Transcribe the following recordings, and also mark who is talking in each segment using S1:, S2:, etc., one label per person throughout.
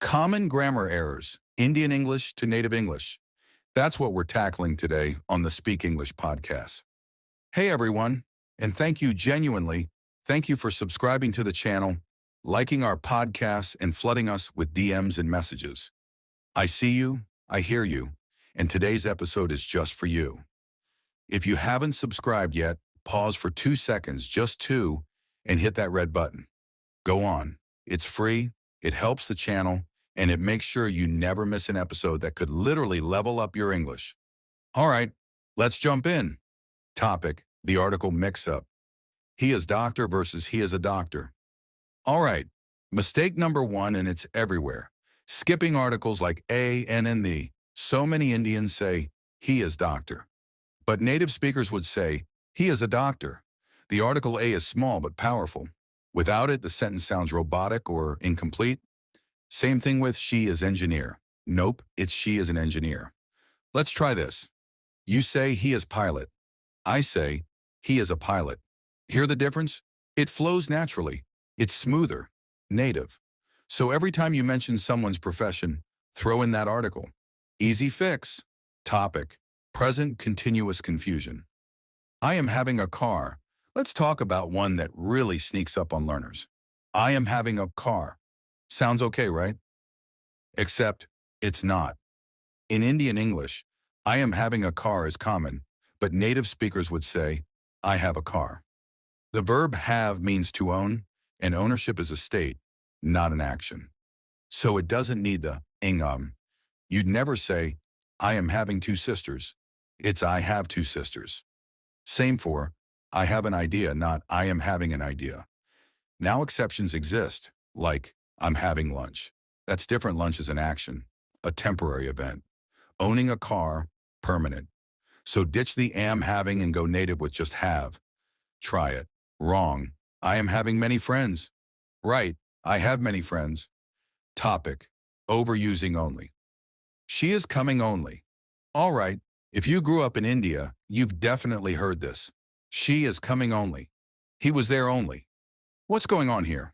S1: Common grammar errors, Indian English to native English. That's what we're tackling today on the Speak English podcast. Hey everyone, and thank you for subscribing to the channel, liking our podcasts, and flooding us with DMs and messages. I see you, I hear you, and today's episode is just for you. If you haven't subscribed yet, pause for 2 seconds, just 2, and hit that red button. Go on. It's free, it helps the channel, and it makes sure you never miss an episode that could literally level up your English. All right, let's jump in. Topic, the article mix-up. He is doctor versus he is a doctor. All right, mistake number 1, and it's everywhere. Skipping articles like a, n, and the. So many Indians say, he is doctor. But native speakers would say, he is a doctor. The article a is small but powerful. Without it, the sentence sounds robotic or incomplete. Same thing with she is engineer. Nope, it's she is an engineer. Let's try this. You say he is pilot. I say he is a pilot. Hear the difference? It flows naturally. It's smoother, native. So every time you mention someone's profession, throw in that article. Easy fix. Topic, present continuous confusion. I am having a car. Let's talk about one that really sneaks up on learners. I am having a car. Sounds okay, right? Except it's not. In Indian English, I am having a car is common, but native speakers would say, I have a car. The verb have means to own, and ownership is a state, not an action. So it doesn't need the ing. You'd never say, I am having 2 sisters. It's I have 2 sisters. Same for, I have an idea, not I am having an idea. Now exceptions exist, like I'm having lunch. That's different. Lunch is an action, a temporary event. Owning a car, permanent. So ditch the am having and go native with just have. Try it. Wrong. I am having many friends. Right. I have many friends. Topic, overusing only. She is coming only. All right. If you grew up in India, you've definitely heard this. She is coming only. He was there only. What's going on here?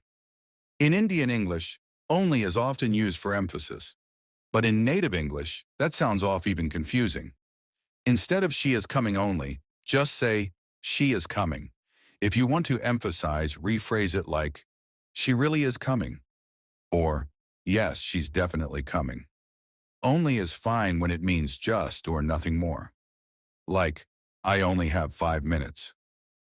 S1: In Indian English, only is often used for emphasis. But in native English, that sounds off even confusing. Instead of she is coming only, just say she is coming. If you want to emphasize, rephrase it like, she really is coming. Or, yes, she's definitely coming. Only is fine when it means just or nothing more. Like, I only have 5 minutes.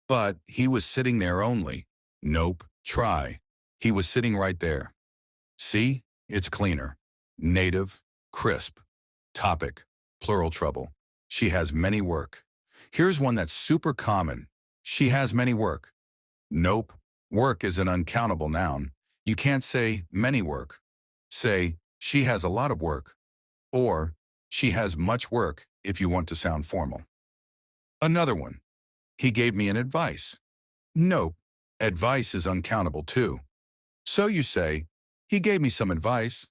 S1: But he was sitting there only. Nope, try. He was sitting right there. See, it's cleaner. Native, crisp. Topic, plural trouble. She has many work. Here's one that's super common. She has many work. Nope, work is an uncountable noun. You can't say many work. Say, she has a lot of work. Or, she has much work if you want to sound formal. Another one. He gave me an advice. Nope, advice is uncountable too. So you say, he gave me some advice.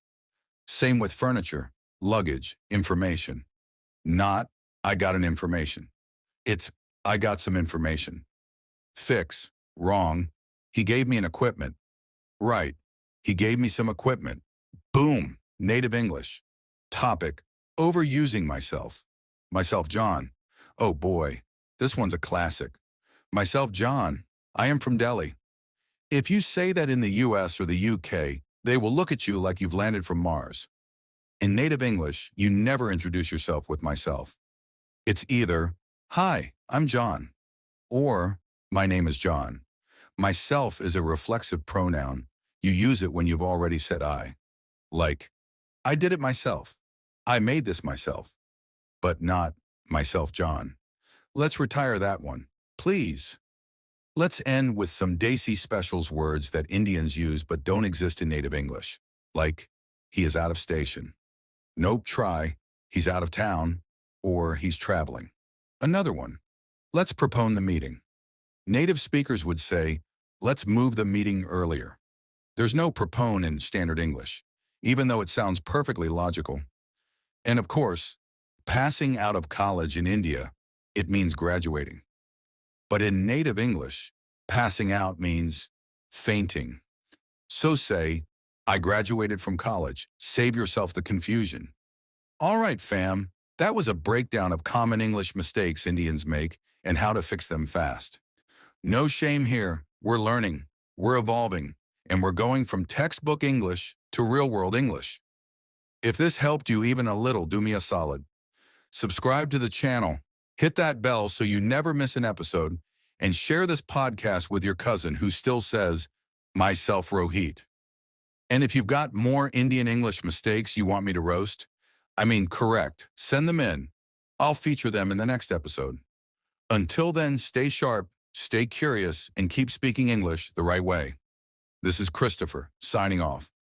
S1: Same with furniture, luggage, information. Not, I got an information. It's, I got some information. Fix, wrong. He gave me an equipment. Right, he gave me some equipment. Boom, native English. Topic, overusing myself. Myself, John. Oh boy, this one's a classic. Myself, John. I am from Delhi. If you say that in the US or the UK, they will look at you like you've landed from Mars. In native English, you never introduce yourself with myself. It's either, hi, I'm John, or my name is John. Myself is a reflexive pronoun. You use it when you've already said I. Like, I did it myself. I made this myself. But not myself, John. Let's retire that one, please. Let's end with some Desi specials words that Indians use but don't exist in native English. Like, he is out of station. Nope, try, he's out of town, or he's traveling. Another one, let's postpone the meeting. Native speakers would say, let's move the meeting earlier. There's no postpone in standard English, even though it sounds perfectly logical. And of course, passing out of college in India, it means graduating. But in native English, passing out means fainting. So say, I graduated from college. Save yourself the confusion. All right, fam. That was a breakdown of common English mistakes Indians make and how to fix them fast. No shame here. We're learning, we're evolving, and we're going from textbook English to real-world English. If this helped you even a little, do me a solid. Subscribe to the channel, hit that bell so you never miss an episode, and share this podcast with your cousin who still says, myself Rohit. And if you've got more Indian English mistakes you want me to roast, correct, send them in. I'll feature them in the next episode. Until then, stay sharp, stay curious, and keep speaking English the right way. This is Christopher, signing off.